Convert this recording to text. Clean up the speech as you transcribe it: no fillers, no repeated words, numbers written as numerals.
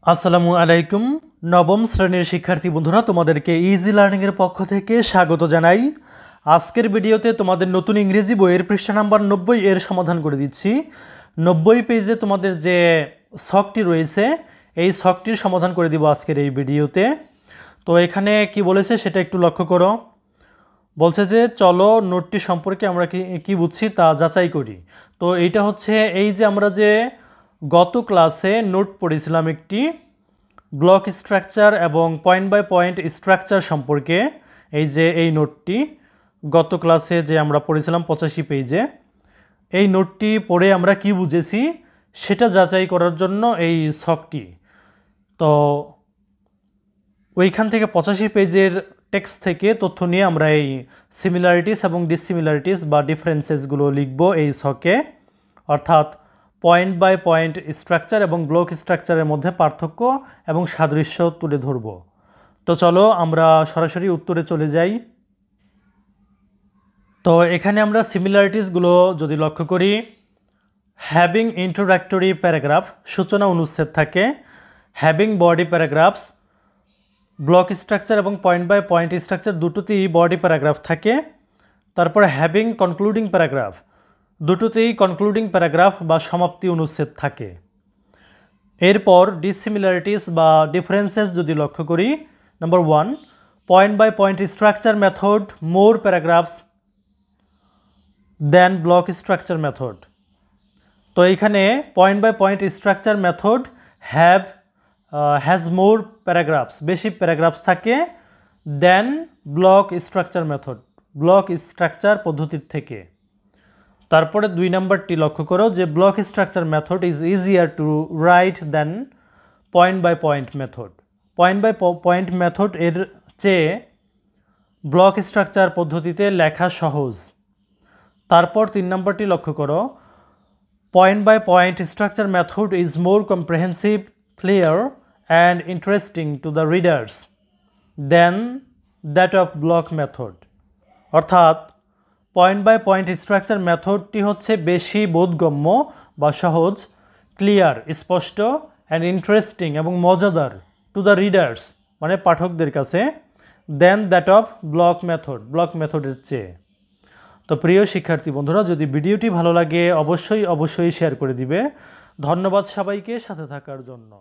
আসসালামু আলাইকুম। নবম শ্রেণীর শিক্ষার্থী বন্ধুরা, তোমাদেরকে ইজি লার্নিংয়ের পক্ষ থেকে স্বাগত জানাই। আজকের ভিডিওতে তোমাদের নতুন ইংরেজি বইয়ের পৃষ্ঠা নাম্বার 90 এর সমাধান করে দিচ্ছি। 90 পেজে তোমাদের যে ছকটি রয়েছে এই ছকটির সমাধান করে দিব আজকের এই ভিডিওতে। তো এখানে কি বলেছে সেটা একটু লক্ষ্য করো। বলছে যে চলো নোটটি সম্পর্কে আমরা কি বুঝছি তা যাচাই করি। তো এইটা হচ্ছে এই যে আমরা যে গত ক্লাসে নোট পড়েছিলাম একটি ব্লক স্ট্রাকচার এবং পয়েন্ট বাই পয়েন্ট স্ট্রাকচার সম্পর্কে। এই যে এই নোটটি গত ক্লাসে যে আমরা পড়েছিলাম 85 পেজে, এই নোটটি পড়ে আমরা কি বুঝেছি সেটা যাচাই করার জন্য এই ছকটি। তো ওইখান থেকে 85 পেজের টেক্সট থেকে তথ্য নিয়ে আমরা এই সিমিলারিটিস এবং ডিসিমিলারিটিস বা ডিফারেন্সেসগুলো লিখব এই ছকে, অর্থাৎ পয়েন্ট বাই পয়েন্ট স্ট্রাকচার এবং ব্লক স্ট্রাকচারের মধ্যে পার্থক্য এবং সাদৃশ্য তুলে ধরব। তো চলো আমরা সরাসরি উত্তরে চলে যাই। তো এখানে আমরা সিমিলারিটিসগুলো যদি লক্ষ্য করি, হ্যাভিং ইন্ট্রোডাক্টরি প্যারাগ্রাফ সূচনা অনুচ্ছেদ থাকে, having body paragraphs block structure এবং পয়েন্ট বাই পয়েন্ট স্ট্রাকচার দুটোতেই বডি প্যারাগ্রাফ থাকে। তারপরে হ্যাভিং কনক্লুডিং প্যারাগ্রাফ দুটোতেই কনক্লুডিং প্যারাগ্রাফ বা সমাপ্তি অনুচ্ছেদ থাকে। এরপর ডিসিমিলারিটিস বা ডিফারেন্সেস যদি লক্ষ্য করি, number 1, point by point structure method more paragraphs then block structure method. তো এইখানে point by point structure method has more paragraphs বেশি প্যারাগ্রাফস থাকে then block structure method block structure পদ্ধতির থেকে। তারপরে 2 নম্বরটি লক্ষ্য করো যে block structure method is easier to write then point by point method. Point by point method এর চেয়ে ব্লক স্ট্রাকচার পদ্ধতিতে লেখা সহজ। তারপর 3 নম্বরটি লক্ষ্য করো, point by point structure method is more comprehensive, clear and interesting to the readers then that of block method. অর্থাৎ পয়েন্ট বাই পয়েন্ট স্ট্রাকচার মেথডটি হচ্ছে বেশি বোধগম্য বা সহজ, ক্লিয়ার স্পষ্ট, অ্যান্ড ইন্টারেস্টিং এবং মজাদার টু দ্য রিডার্স মানে পাঠকদের কাছে, দেন দ্যাট অফ ব্লক মেথডের চেয়ে। তো প্রিয় শিক্ষার্থী বন্ধুরা, যদি ভিডিওটি ভালো লাগে অবশ্যই শেয়ার করে দিবে। ধন্যবাদ সবাইকে সাথে থাকার জন্য।